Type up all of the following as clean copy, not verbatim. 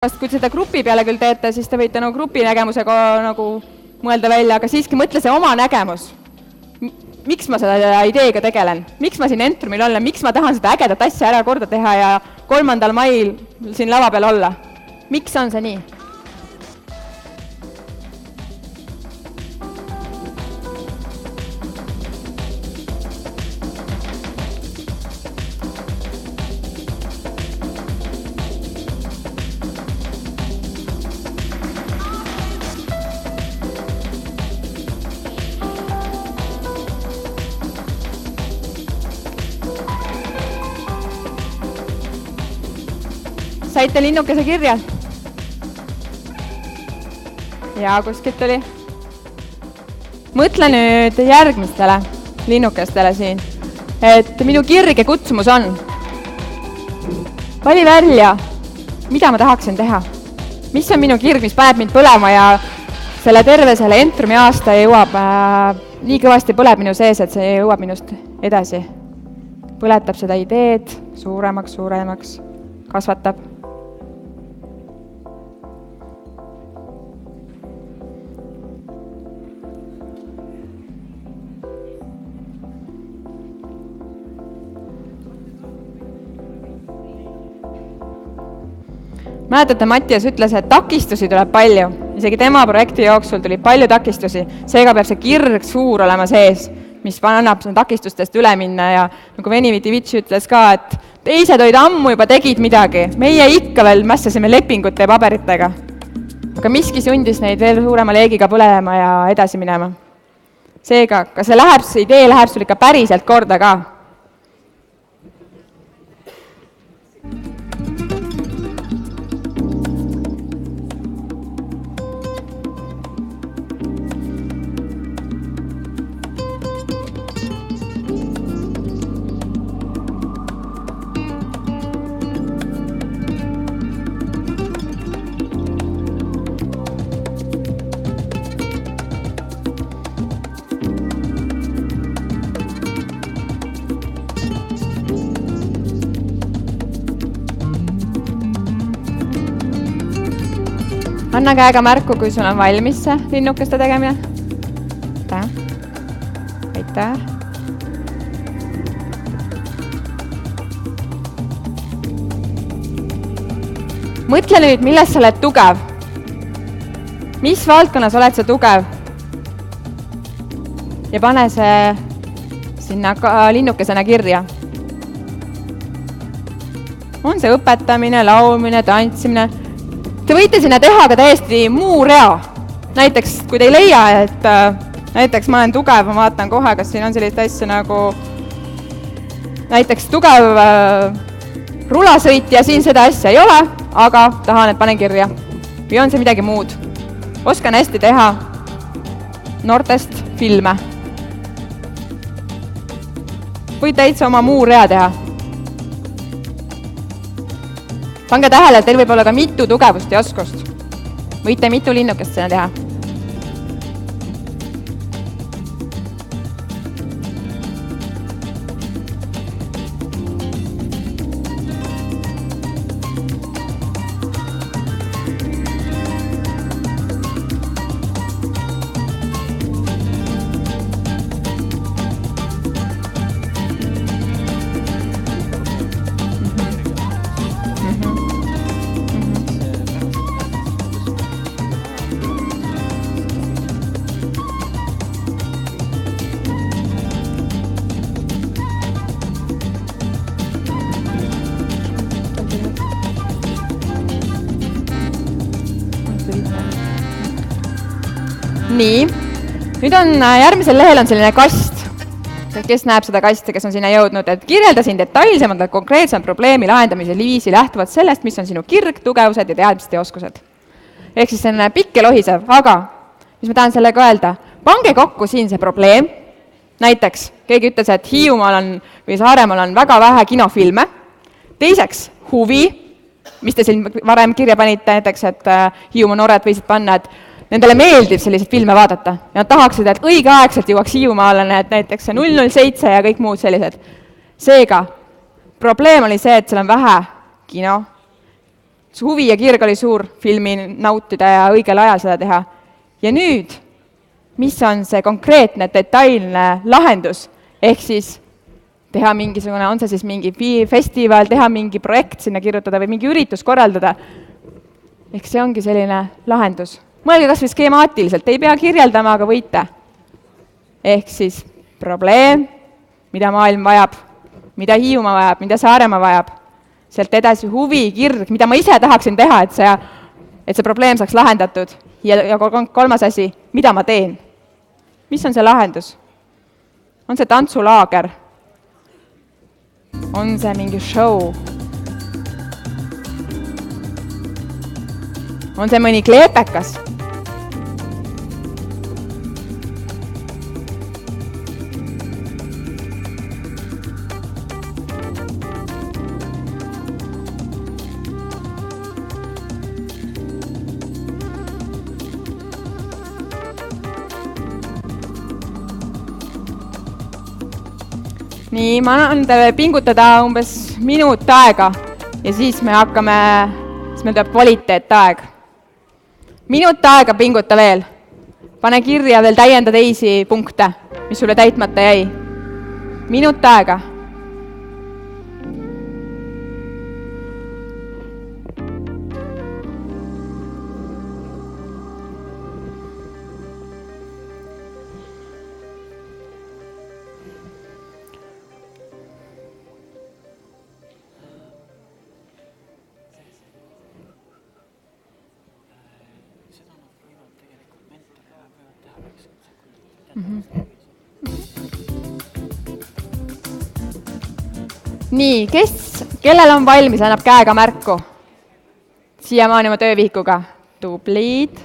Kui seda grupi peale küll teete, siis te võite grupi nägemusega mõelda välja, aga siiski mõtle see oma nägemus. Miks ma seda ideega tegelen? Miks ma siin Entrumil olen? Miks ma tahan seda ägedat asja ära korda teha ja 3. mail siin lava peal olla? Miks on see nii? Saite linnukese kirja? Ja kuskilt oli. Mõtle nüüd järgmistele linnukestele siin, et minu kirge kutsumus on. Vali välja, mida ma tahaksin teha. Mis on minu kirg, mis paneb mind põlema ja selle terve selle Entrumi aasta jõuab nii kõvasti põleb minu sees, et see jõuab minust edasi. Põletab seda ideed suuremaks, kasvatab. Mäletate, Mattias ütles, et takistusi tuleb palju. Isegi tema projekti jooksul tuli palju takistusi. Seega peab see kirg suur olema sees, mis annab takistustest üle minna. Ja nagu Veniviti-Vitši ütles ka, et teised olid ammu juba tegid midagi. Meie ikka veel mässasime lepingute ja paberitega. Aga miski sundis neid veel suurema leegiga põlema ja edasi minema. Seega, kas see idee läheb sul ikka päriselt korda ka? Anna käega märku, kui sul on valmis see linnukeste tegemine. Aitäh. Mõtle nüüd, milles sa oled tugev. Mis valdkonnas oled sa tugev? Ja pane see sinna linnukesena kirja. On see õpetamine, laulmine, tantsimine? Te võite sinna teha ka täiesti muu rea. Näiteks, kui te ei leia, et näiteks ma olen tugev, ma vaatan kohe, kas siin on sellist asja nagu näiteks tugev rulasõit ja siin seda asja ei ole, aga tahan, et panen kirja. Või on see midagi muud? Oskan hästi teha noortest filme. Võid täitsa oma muu rea teha. Pange tähele, et teil võib olla ka mitu tugevust ja oskust. Võite mitu linnukest sinna teha. Nii, nüüd on järgmisel lehel on selline kast, kes näeb seda kasti, kes on sinna jõudnud, et kirjeldasin detailsemalt konkreetsemalt probleemi lahendamise viisi lähtuvalt sellest, mis on sinu kirg, tugevused ja teadmised ja oskused. Ehk siis see on pikk ja lohisev, aga mis ma tahan sellega öelda, pange kokku siin see probleem. Näiteks, keegi ütles, et Hiiumaal või Saaremaal on väga vähe kinofilme. Teiseks, huvi, mis te siin varem kirja panite, näiteks, et Hiiumaa noored võisid panna, et nendele meeldib selliseid filme vaadata ja nad tahaksid, et õigeaegselt jõuaks Hiiumaale näiteks 007 ja kõik muud sellised. Seega, probleem oli see, et seal on vähe kino, see huvi ja kirg oli suur filmi nautida ja õigel ajal seda teha. Ja nüüd, mis on see konkreetne detailne lahendus, ehk siis teha mingisugune, on see siis mingi festival, teha mingi projekt sinna kirjutada või mingi üritus korraldada. Ehk see ongi selline lahendus. Mõelge kas või skeemaatiliselt, ei pea kirjeldama, aga võite. Ehk siis probleem, mida maailm vajab, mida Hiiumaa vajab, mida Saaremaa vajab, sealt edasi huvi, kirg, mida ma ise tahaksin teha, et see probleem saaks lahendatud. Ja kolmas asi, mida ma teen? Mis on see lahendus? On see tantsulaager? On see mingi show? On see mõni kleepekas? Nii, ma annan teile pingutada umbes minut aega ja siis me hakkame, siis meil tuleb kvaliteetaeg. Minut aega pinguta veel. Pane kirja veel täienda teisi punkte, mis sulle täitmata jäi. Minut aega. Nii, kellel on valmis, annab käega märku? Siiamaani oma töövihikuga. Tublid.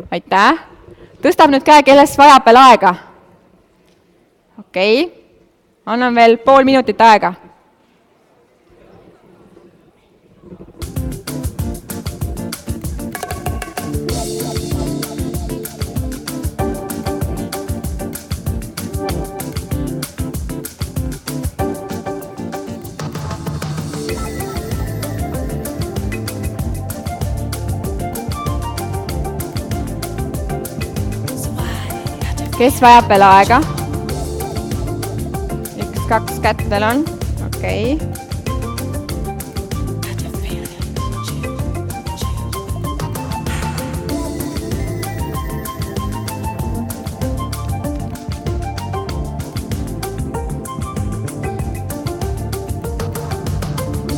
Aitäh. Tõstab nüüd käe, kellest vajab veel aega. Okei. Annan veel pool minutit aega. Kes vajab veel aega? 1-2 kättel on. Okei.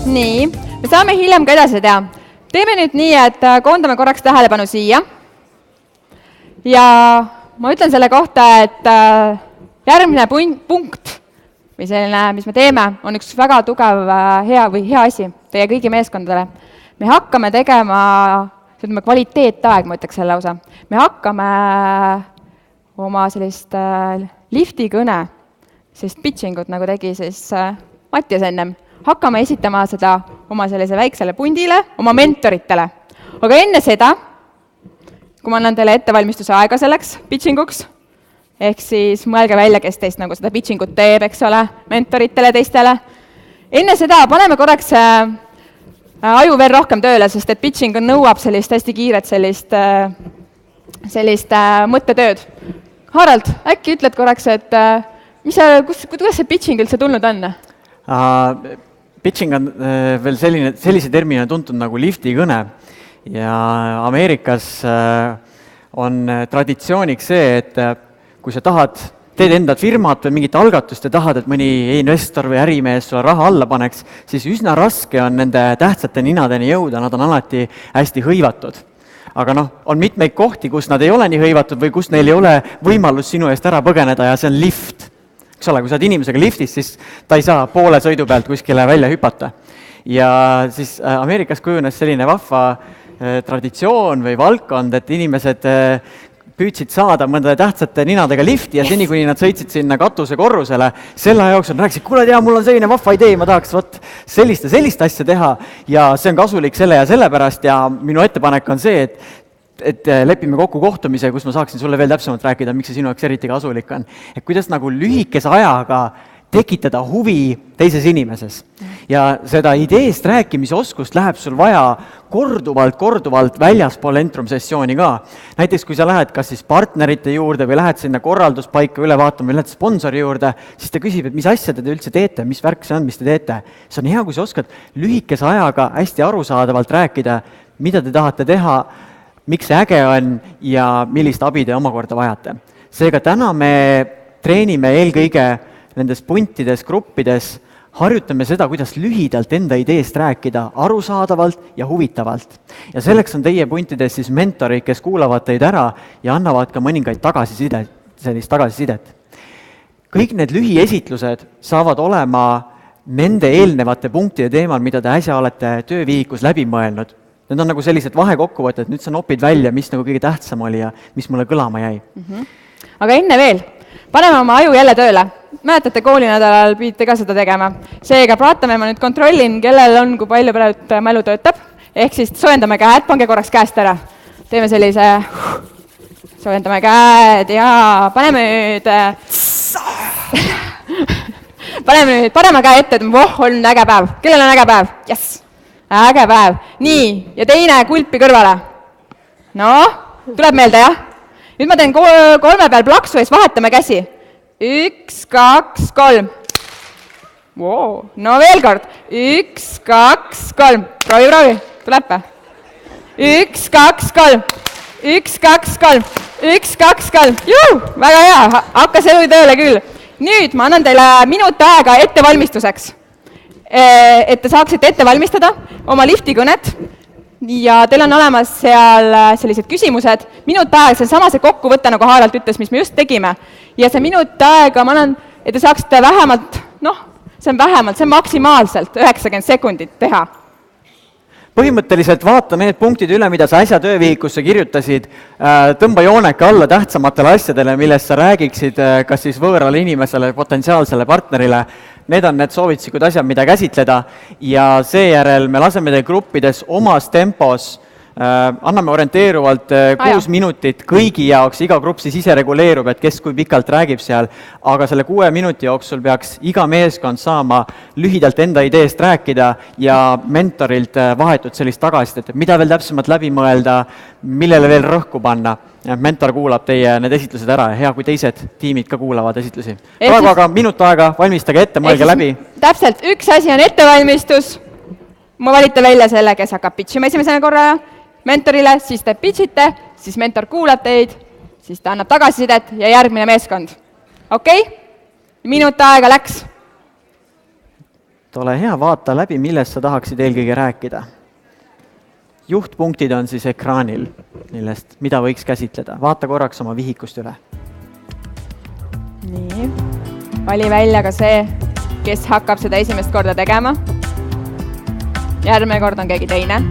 Nii, me saame hiljem ka edasi teha. Teeme nüüd nii, et koondame korraks tähelepanu siia. Ja ma ütlen selle kohta, et järgmine punkt või selline, mis me teeme, on üks väga tugev hea asi teie kõigi meeskondadele. Me hakkame tegema, ütleme, kvaliteetaeg, ma ütleks selle lausa. Me hakkame oma sellist liftikõne, sellist pitchingut, nagu tegi siis Mattias ennem, hakkame esitama seda oma sellise väiksele pundile, oma mentoritele. Aga enne seda, kui ma annan teile ettevalmistuse aega selleks pitchinguks, ehk siis mõelge välja, kes teist nagu seda pitchingut teeb, eks ole, mentoritele, teistele. Enne seda paneme korraks aju veel rohkem tööle, sest et pitching nõuab sellist hästi kiiret sellist mõttetööd. Harald, äkki ütled korraks, et kuidas see pitching üldse tulnud on? Pitching on veel sellise termina tuntud nagu liftikõne. Ja Ameerikas on traditsiooniks see, et kui sa teed enda firmat või mingit algatust ja tahad, et mõni investor või ärimees sulle raha alla paneks, siis üsna raske on nende tähtsate ninadeni jõuda, nad on alati hästi hõivatud. Aga on mitmeid kohti, kus nad ei ole nii hõivatud või kus neil ei ole võimalus sinu eest ära põgeneda ja see on lift. Eks ole, kui sa oled inimesega liftis, siis ta ei saa poole sõidu pealt kuskile välja hüpata. Ja siis Ameerikas kujunes selline vahva traditsioon või valdkond, et inimesed püüdsid saada mõnda tähtsate ninadega lifti ja seni, kuni nad sõitsid sinna katuse korrusele, selle jooksul rääkisid, kuule tea, mul on selline vahva idee, ma tahaks sellist ja sellist asja teha ja see on kasulik selle ja selle pärast ja minu ettepanek on see, et lepime kokku kohtumise, kus ma saaksin sulle veel täpsemalt rääkida, miks see sinu jaoks eriti kasulik on. Et kuidas nagu lühikese ajaga tekitada huvi teises inimeses. Ja seda ideest rääkimise oskust läheb sul vaja korduvalt väljaspool Entrum sessiooni ka. Näiteks kui sa lähed kas siis partnerite juurde või lähed sinna korralduspaika üle vaatama või lähed sponsori juurde, siis ta küsib, et mis asja te üldse teete, mis värk see on, mis te teete. See on hea, kui sa oskad lühikese ajaga hästi arusaadavalt rääkida, mida te tahate teha, miks see äge on ja millist abi te omakorda vajate. Seega täna me treenime eelkõige nendes puntides, gruppides, harjutame seda, kuidas lühidalt enda ideest rääkida arusaadavalt ja huvitavalt. Ja selleks on teie puntides siis mentorid, kes kuulavad teid ära ja annavad ka mõningaid sellist tagasisidet. Kõik need lühiesitlused saavad olema nende eelnevate punktide teemal, mida te äsja olete töövihikus läbi mõelnud. Need on nagu sellised vahekokkuvõtted, nüüd sa nopid välja, mis nagu kõige tähtsam oli ja mis mulle kõlama jäi. Aga enne veel, paneme oma aju jälle tööle. Mäletate, koolinädalal pidite ka seda tegema. Seega vaatame, ma nüüd kontrollin, kellel on, kui palju praegu mälu töötab. Ehk siis soojendame käed, pange korraks käest ära. Teeme sellise, soojendame käed ja paneme nüüd parema käe ette, et on äge päev. Kellel on äge päev? Yes! Äge päev. Nii, ja teine kulpi kõrvale. No, tuleb meelde, jah? Nüüd ma teen 3 peal plaksu ees, vahetame käsi. 1, 2, 3. Wow. No veel kord. 1, 2, 3. Proovi. Tuleb või? 1, 2, 3. 1, 2, 3. 1, 2, 3. Juhu! Väga hea. Hakkas elu tööle küll. Nüüd ma annan teile minut aega ettevalmistuseks. Et te saaksite ette valmistada oma lifti kõnet ja teil on olemas seal sellised küsimused. Minut aega, see on sama see kokkuvõte, nagu Harald ütles, mis me just tegime. Ja see minut aega ma annan, et te saaksite vähemalt, see on maksimaalselt 90 sekundit teha. Põhimõtteliselt vaata need punktid üle, mida sa äsja töövihikusse kirjutasid, tõmba jooneka alla tähtsamatele asjadele, millest sa räägiksid kas siis võõrale inimesele, potentsiaalsele partnerile. Need on need soovitsikud asjad, mida käsitleda ja seejärel me laseme teil gruppides omas tempos, anname orienteeruvalt 6 minutit kõigi jaoks, iga grupp siis ise reguleerub, et kes kui pikalt räägib seal, aga selle 6 minuti jooksul peaks iga meeskond saama lühidalt enda ideest rääkida ja mentorilt vahetut sellist tagasisidet, et mida veel täpsemalt läbi mõelda, millele veel rõhku panna. Mentor kuulab teie need esitlused ära ja hea, kui teised tiimid ka kuulavad esitlusi. Aga minut aega, valmistage ette, mõelge läbi. Täpselt, üks asi on ettevalmistus. Ma valite välja selle, kes hakkab pitchima esimesena korra mentorile, siis te pitchite, siis mentor kuulab teid, siis ta annab tagasisidet ja järgmine meeskond. Okei? Minut aega läks. Ole hea, vaata läbi, millest sa tahaksid eelkõige rääkida. Juhtpunktid on siis ekraanil, mida võiks käsitleda. Vaata korraks oma vihikust üle. Nii. Vali välja ka see, kes hakkab seda esimest korda tegema. Järgmine kord on keegi teine.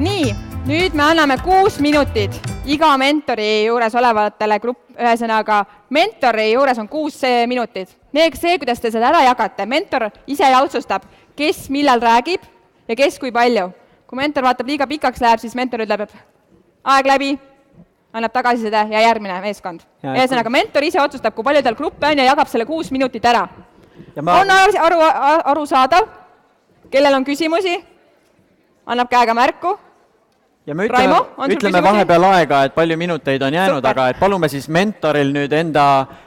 Nii, nüüd me anname 6 minutit iga mentori juures olevatele ühesõnaga mentori juures on 6 minutit. See, kuidas te seda ära jagate, mentor ise otsustab, kes millal räägib ja kes kui palju. Kui mentor vaatab liiga pikaks läheb, siis mentor ütleb, et aeg läbi, annab tagasiside ja järgmine meeskond. Ühesõnaga, mentor ise otsustab, kui palju tal gruppe on ja jagab selle 6 minutit ära. On arusaadav, kellel on küsimusi, annab käega märku. Ja me ütleme vahepeal aega, et palju minuteid on jäänud, aga et palume siis mentoril nüüd enda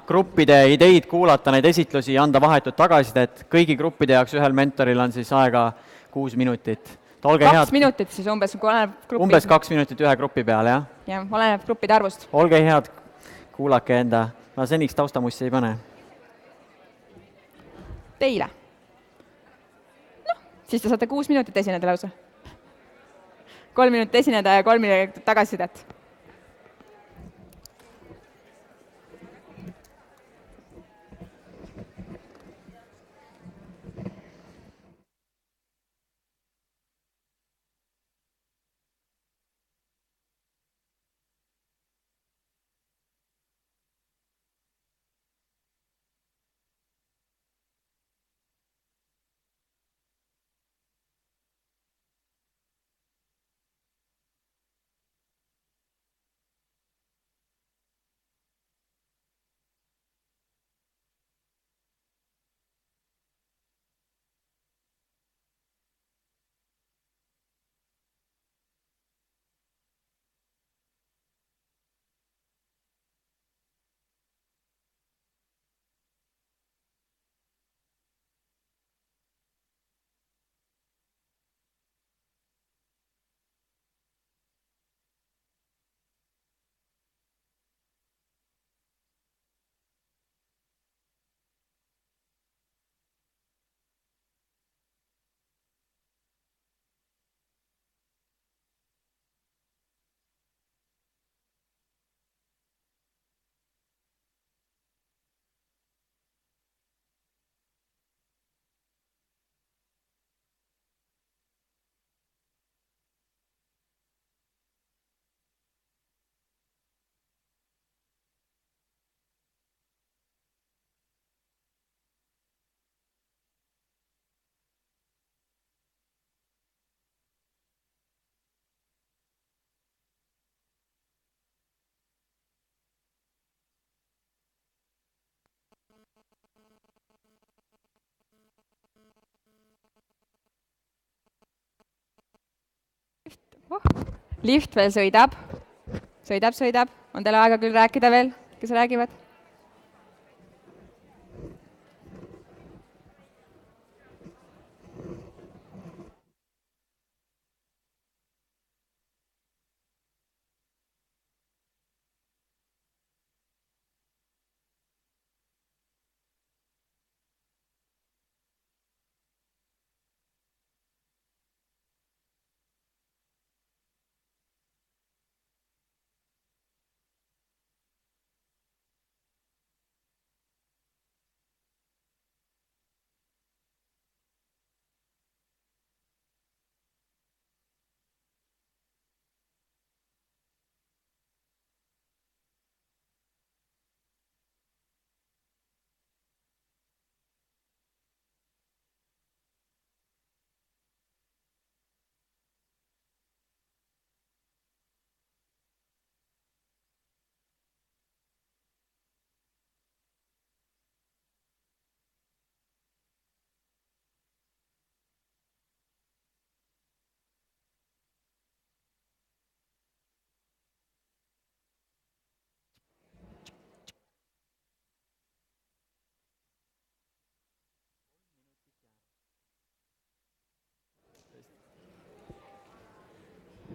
gruppide ideid kuulata, neid esitlusi ja anda vahetut tagasisidet. Kõigi gruppide jaoks ühel mentoril on siis aega 6 minutit. 2 minutit siis umbes, kui oleneb gruppi. Umbes 2 minutit ühe grupi peal, jah? Jah, oleneb gruppide arvust. Olge head, kuulake enda. Ma seniks taustamussi ei pane. Teile. Siis te saate 6 minutit esineda lausa. 3 minutit esineda ja 3 minutit tagasisidet. Lift veel sõidab. Sõidab. On teil aega küll rääkida veel, kes räägivad?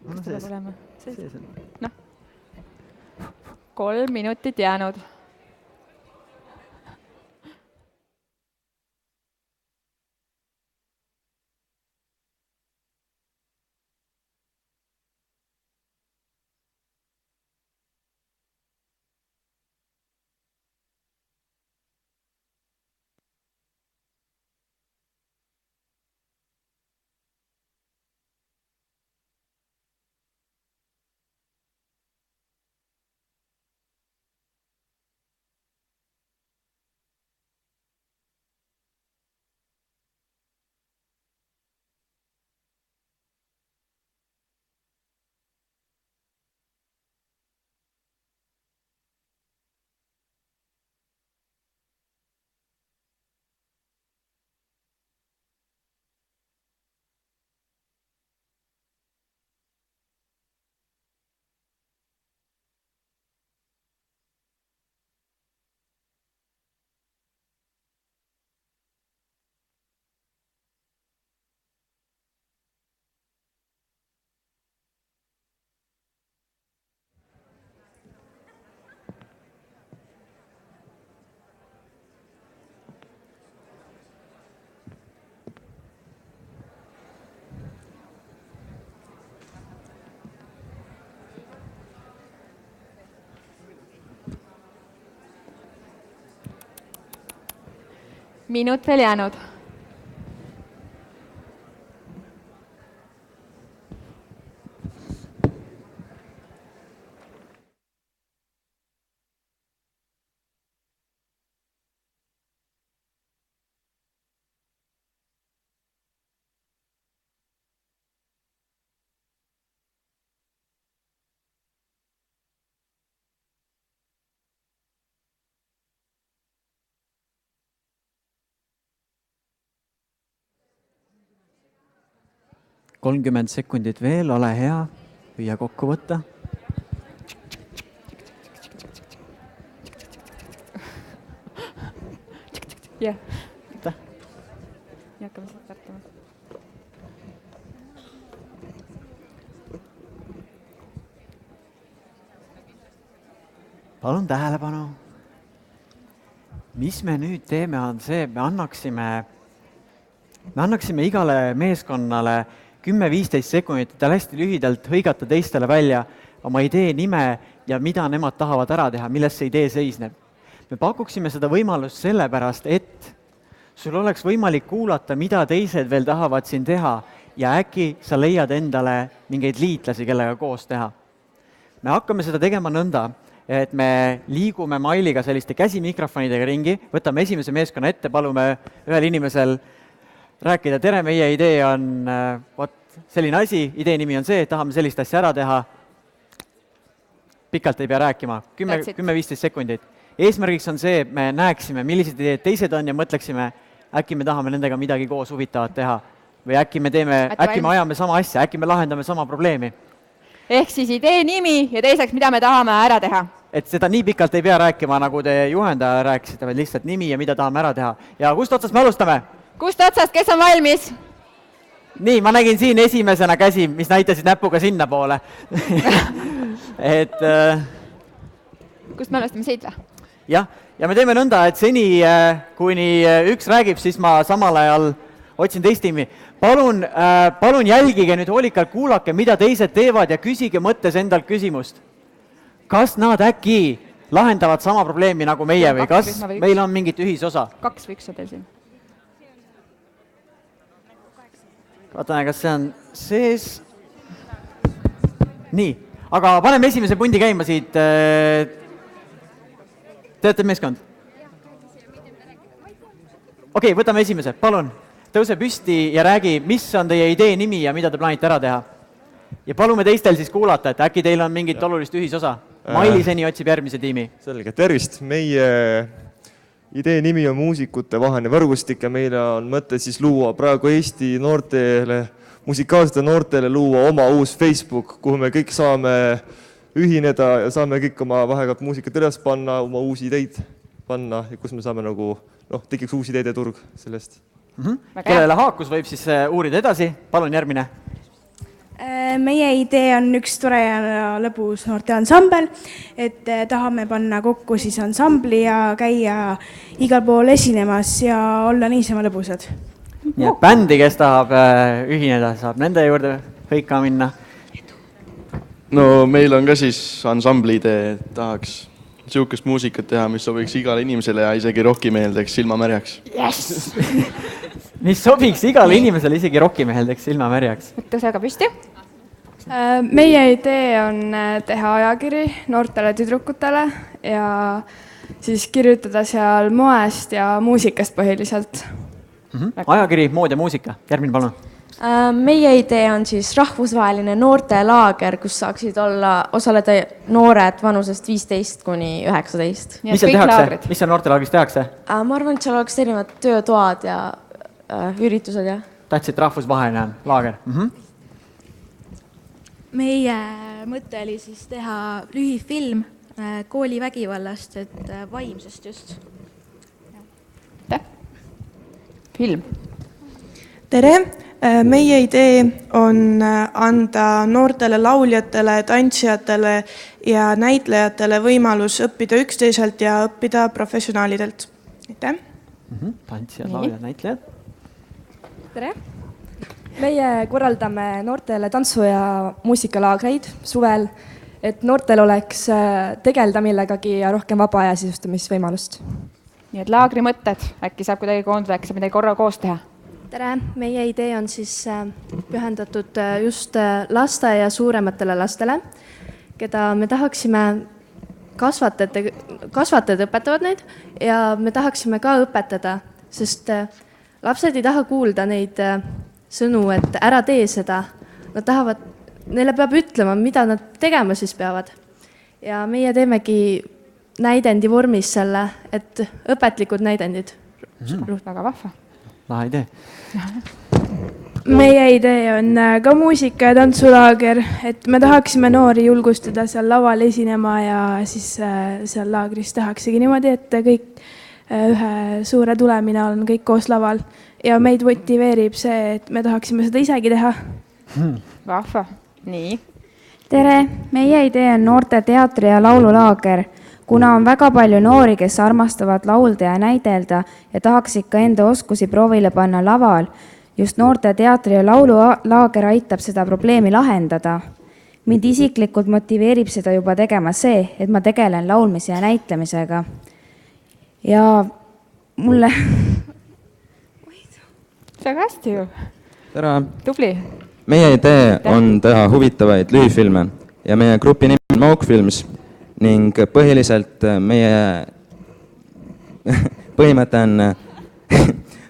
Kas tuleb olema? Noh, 3 minutit jäänud. Minut veel jäänud. Kolmkümmend sekundit veel, ole hea, püüa kokku võtta. Jah. Võtta. Ja hakkame seda tartama. Palun tähelepanu. Mis me nüüd teeme on see, me annaksime igale meeskonnale 10-15 sekundit, et hästi lühidalt hõigata teistele välja oma idee nime ja mida nemad tahavad ära teha, milles see idee seisneb. Me pakuksime seda võimalust sellepärast, et sul oleks võimalik kuulata, mida teised veel tahavad siin teha ja äkki sa leiad endale mingeid liitlasi, kellega koos teha. Me hakkame seda tegema nõnda, et me liigume Mailiga selliste käsimikrofonidega ringi, võtame esimese meeskonna ette, palume ühel inimesel rääkida, tere, meie idee on selline asi, idee nimi on see, tahame sellist asja ära teha. Pikalt ei pea rääkima, 10-15 sekundit. Eesmärgiks on see, et me näeksime, millised ideed teised on ja mõtleksime, äkki me tahame nendega midagi koos huvitavat teha või äkki me ajame sama asja, äkki me lahendame sama probleemi. ehk siis idee nimi ja teiseks, mida me tahame ära teha. Et seda nii pikalt ei pea rääkima, nagu te juhendaja rääkisite, vaid lihtsalt nimi ja mida tahame ära teha. Ja kust otsast me alustame? Kust otsast, kes on valmis? Nii, ma nägin siin esimesena käsi, mis näitasid näpuga sinna poole. Kust me alustame siit või? Jah, ja me teeme nõnda, et seni, kuni üks räägib, siis ma samal ajal otsin teist tiimi. Palun jälgige nüüd hoolikalt, kuulake, mida teised teevad ja küsige mõttes endalt küsimust. Kas nad äkki lahendavad sama probleemi nagu meie või kas meil on mingit ühisosa? 2 või 1 on teil siin. Vaatame, kas see on sees. Nii, aga paneme esimese pundi käima siit. Te olete meeskond? Okei, võtame esimese. Palun, tõuse püsti ja räägi, mis on teie idee nimi ja mida te plaanite ära teha. Ja palume teistel siis kuulata, et äkki teil on mingit olulist ühisosa. Maili seni otsib järgmise tiimi. Selge, tervist. Meie idee nimi on muusikute vaheline võrgustik ja meile on mõte siis luua praegu Eesti noortele, musikaalsete noortele luua oma uus Facebook, kuhu me kõik saame ühineda ja saame kõik oma vahepealt muusikat üles panna, oma uusi ideid panna ja kus me saame nagu, tekiks uusi ideede turg sellest. Kellele haakus võib siis uurida edasi. Palun järgmine. Meie idee on üks tore ja lõbus noorte ansambel, et tahame panna kokku siis ansambli ja käia igal pool esinemas ja olla niisama lõbusad. Nii et bändi, kes tahab ühineda, saab nende juurde kõik ka minna. No meil on ka siis ansambli idee, et tahaks sihukest muusikat teha, mis sobiks igale inimesele ja isegi rockimehel teeks silmamärjaks. Yes! Mis sobiks igale inimesele, isegi rockimehel teeks silmamärjaks. Tõuse aga püsti. Meie idee on teha ajakiri noortele tüdrukutele ja siis kirjutada seal moest ja muusikast põhiliselt. Ajakiri, mood ja muusika. Järgmine, palun. Meie idee on siis rahvusvaheline noortelaager, kus saaksid osaleda noored vanusest 15 kuni 19. Mis seal tehakse? Mis seal noortelaagris tehakse? Ma arvan, et seal oleks erinevad töötoad ja üritused. Ja. Tahtsid rahvusvaheline laager? Meie mõte oli siis teha lühifilm koolivägivallast, et vaimsest just. Film. Tere! Meie idee on anda noortele lauljatele, tantsijatele ja näitlejatele võimalus õppida üksteiselt ja õppida professionaalidelt. Aitäh! Tantsijad, lauljad, näitlejad. Tere! Meie korraldame noortele tantsu- ja muusikalaagreid suvel, et noortel oleks tegelda millegagi ja rohkem vaba aja sisustamisvõimalust. Nii et laagri mõtted, äkki saab kuidagi koondada, äkki saab midagi korra koos teha. Tere, meie idee on siis pühendatud just laste ja suurematele lastele, keda me tahaksime kasvatajad õpetavad neid ja me tahaksime ka õpetada, sest lapsed ei taha kuulda neid sõnu, et ära tee seda. Nad tahavad, neile peab ütlema, mida nad tegema siis peavad. Ja meie teemegi näidendi vormis selle, et õpetlikud näidendid. Väga vahva. Lahe idee. Meie idee on ka muusika- ja tantsulaager, et me tahaksime noori julgustada seal laval esinema ja siis seal laagris tahaksegi niimoodi, et kõik ühe suure tulemina on kõik koos laval ja meid motiveerib see, et me tahaksime seda isegi teha. Vahva. Nii. Tere, meie idee on noorte teatri- ja laululaager. Kuna on väga palju noori, kes armastavad laulda ja näidelda ja tahaksid ka enda oskusi proovile panna laval, just noorte teatri- ja laululaager aitab seda probleemi lahendada. Mind isiklikult motiveerib seda juba tegema see, et ma tegelen laulmise ja näitlemisega. Ja mulle... Väga hästi ju. Tere! Tubli! Meie idee on teha huvitavaid lühifilme ja meie grupi nimi on Maukfilms. Ning põhiliselt meie põhimõte on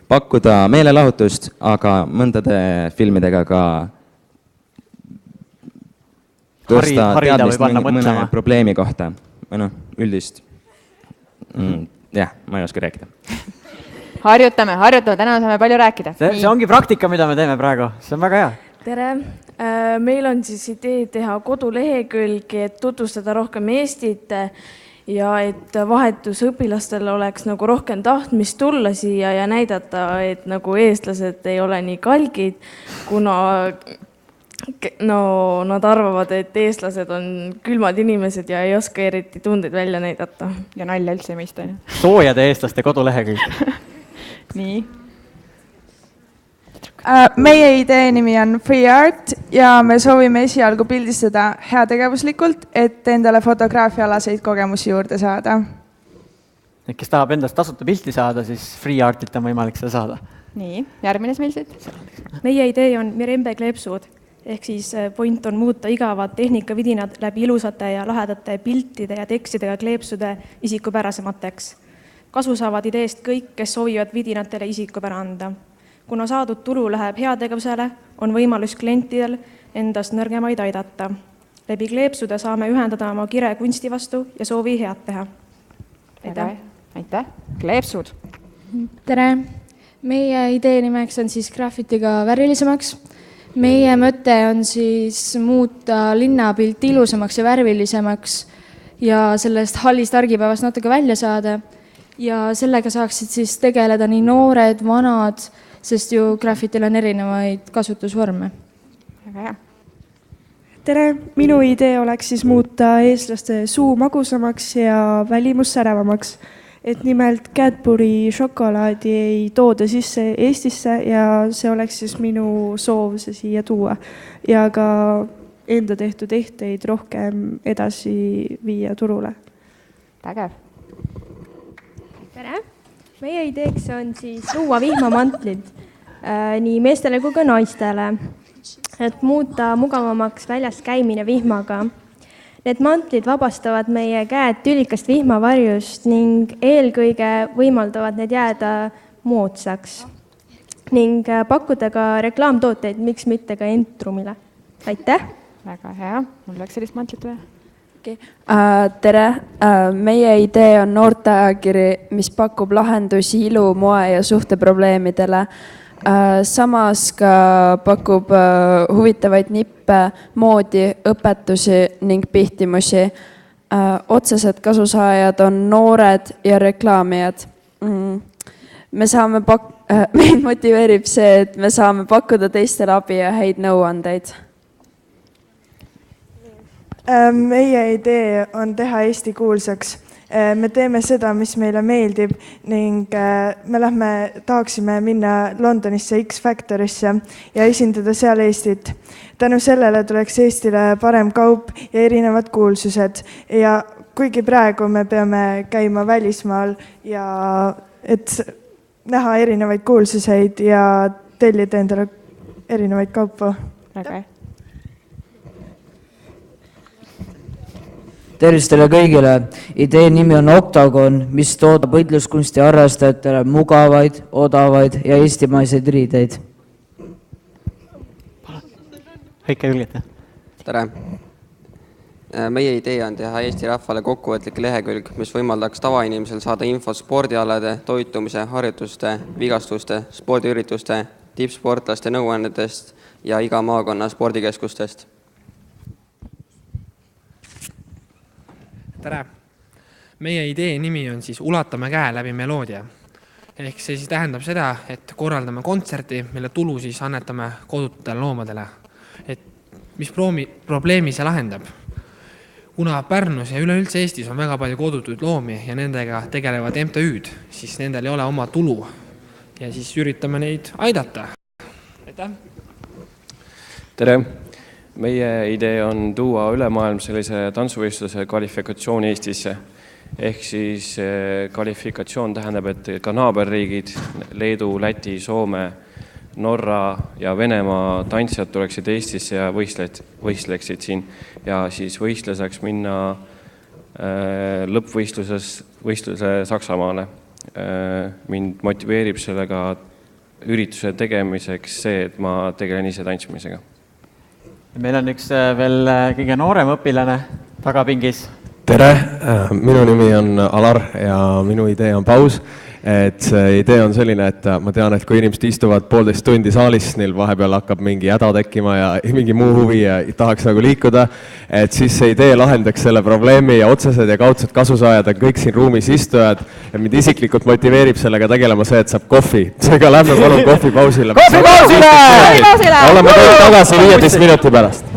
pakkuda meelelahutust, aga mõndade filmidega ka tõsta teadmist mõne probleemi kohta. Üldist. Jah, ma ei oska rääkida. Harjutame, täna saame palju rääkida. See ongi praktika, mida me teeme praegu. See on väga hea. tere, meil on siis idee teha kodulehekülgi, et tutvustada rohkem Eestit ja et vahetusõpilastel oleks nagu rohkem tahtmist tulla siia ja näidata, et nagu eestlased ei ole nii kalgid, kuna nad arvavad, et eestlased on külmad inimesed ja ei oska eriti tundeid välja näidata. Ja nalja üldse ei mõista. Soojade eestlaste kodulehekülg. Nii. Meie idee nimi on Free Art ja me soovime esialgu pildistada heategevuslikult, et endale fotograafiaalaseid kogemusi juurde saada. Kes tahab endast tasuta pilti saada, siis Free Artilt on võimalik seda saada. Nii, järgmine Smilsid. Meie idee on Mirembe kleepsud, ehk siis point on muuta igavad tehnikavidinad läbi ilusate ja lahedate piltide ja tekstidega kleepsude isikupärasemateks. Kasu saavad ideest kõik, kes soovivad vidinatele isikupära anda. Kuna saadud tulu läheb heategevusele, on võimalus klientidel endast nõrgemaid aidata. Läbi kleepsude saame ühendada oma kire kunsti vastu ja soovi head teha. Aitäh. Kleepsud. Tere. Meie idee nimeks on siis graffitiga värvilisemaks. Meie mõte on siis muuta linnapilt ilusamaks ja värvilisemaks ja sellest hallist argipäevast natuke välja saada. Ja sellega saaksid siis tegeleda nii noored, vanad, sest ju graffitil on erinevaid kasutusvorme. Väga hea. Tere, minu idee oleks siis muuta eestlaste suu magusamaks ja välimus säravamaks. Et nimelt Cadbury šokolaadi ei tooda sisse Eestisse ja see oleks siis minu soov see siia tuua. Ja ka enda tehtud ehteid rohkem edasi viia turule. Vägev. Tere! Meie ideeks on siis luua vihmamantlid nii meestele kui ka naistele, et muuta mugavamaks väljas käimine vihmaga. Need mantlid vabastavad meie käed tülikast vihmavarjust ning eelkõige võimaldavad need jääda moodsaks ning pakkuda ka reklaamtooteid, miks mitte ka Entrumile. Aitäh! Väga hea, mul läks sellist mantlit või? Tere, meie idee on noorteajakiri, mis pakub lahendusi ilu, moe ja suhteprobleemidele. Samas ka pakub huvitavaid nippe, moodi, õpetusi ning pihtimusi. Otsesed kasusaajad on noored ja reklaamijad. Meid motiveerib see, et me saame pakkuda teistele abi ja häid nõuandeid. Meie idee on teha Eesti kuulsaks. Me teeme seda, mis meile meeldib ning me tahaksime minna Londonisse X-Factorisse ja esindada seal Eestit. Tänu sellele tuleks Eestile parem kaup ja erinevad kuulsused ja kuigi praegu me peame käima välismaal ja et näha erinevaid kuulsuseid ja tellida endale erinevaid kaupa. Väga hea. Tervist teile kõigile. Idee nimi on Octagon, mis toodab võitluskunsti harrastajatele mugavaid, odavaid ja eestimaiseid riideid. Heike Ülgete. Tere. Meie idee on teha Eesti rahvale kokkuvõtlik lehekülg, mis võimaldaks tavainimesel saada infot spordialade, toitumise, harjutuste, vigastuste, spordiürituste, tippsportlaste nõuannetest ja iga maakonna spordikeskustest. Tere! Meie idee nimi on siis Ulatame käe läbi meloodia. Ehk see siis tähendab seda, et korraldame kontserti, mille tulu siis annetame kodututele loomadele. Et mis probleemi see lahendab? Kuna Pärnus ja üleüldse Eestis on väga palju kodutuid loomi ja nendega tegelevad MTÜ-d, siis nendel ei ole oma tulu. Ja siis üritame neid aidata. Aitäh! Tere! Meie idee on tuua ülemaailmselise tantsuvõistluse kvalifikatsioon Eestisse. Ehk siis kvalifikatsioon tähendab, et ka naaberriigid, Leedu, Läti, Soome, Norra ja Venemaa tantsijad tuleksid Eestisse ja võistleksid siin. Ja siis võistle saaks minna lõppvõistluse Saksamaale. Mind motiveerib sellega ürituse tegemiseks see, et ma tegelen ise tantsimisega. Meil on üks veel kõige noorem õpilane tagapingis. Tere, minu nimi on Alar ja minu idee on paus et see idee on selline, et ma tean, et kui inimesed istuvad 1,5 tundi saalis, neil vahepeal hakkab mingi häda tekkima ja mingi muu huvi ja tahaks nagu liikuda, et siis see idee lahendaks selle probleemi ja otsesed ja kaudsed kasusaajad on kõik siin ruumis istujad ja mind isiklikult motiveerib sellega tegelema see, et saab kohvi. Seega lähme palun kohvipausile. Kohvipausile! Oleme kõik tagasi 15 minuti pärast.